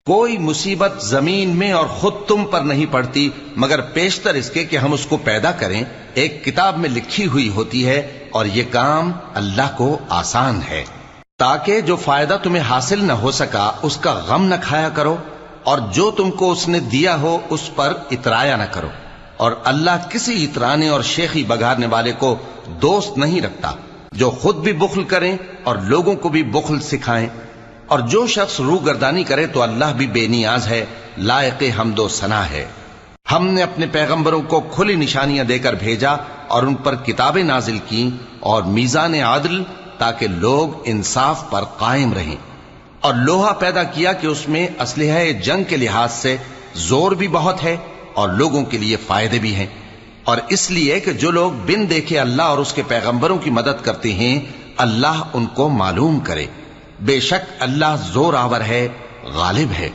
کوئی مصیبت زمین میں اور خود تم پر نہیں پڑتی مگر پیشتر اس کے کہ ہم اس کو پیدا کریں ایک کتاب میں لکھی ہوئی ہوتی ہے، اور یہ کام اللہ کو آسان ہے، تاکہ جو فائدہ تمہیں حاصل نہ ہو سکا اس کا غم نہ کھایا کرو، اور جو تم کو اس نے دیا ہو اس پر اترایا نہ کرو، اور اللہ کسی اترانے اور شیخی بگاڑنے والے کو دوست نہیں رکھتا جو خود بھی بخل کریں اور لوگوں کو بھی بخل سکھائیں، اور جو شخص روگردانی کرے تو اللہ بھی بے نیاز ہے، لائق حمد و ثنا ہے۔ ہم نے اپنے پیغمبروں کو کھلی نشانیاں دے کر بھیجا اور ان پر کتابیں نازل کی اور میزان عدل، تاکہ لوگ انصاف پر قائم رہیں، اور لوہا پیدا کیا کہ اس میں اسلحہ جنگ کے لحاظ سے زور بھی بہت ہے اور لوگوں کے لیے فائدے بھی ہیں، اور اس لیے کہ جو لوگ بن دیکھے اللہ اور اس کے پیغمبروں کی مدد کرتے ہیں اللہ ان کو معلوم کرے۔ بے شک اللہ زور آور ہے، غالب ہے۔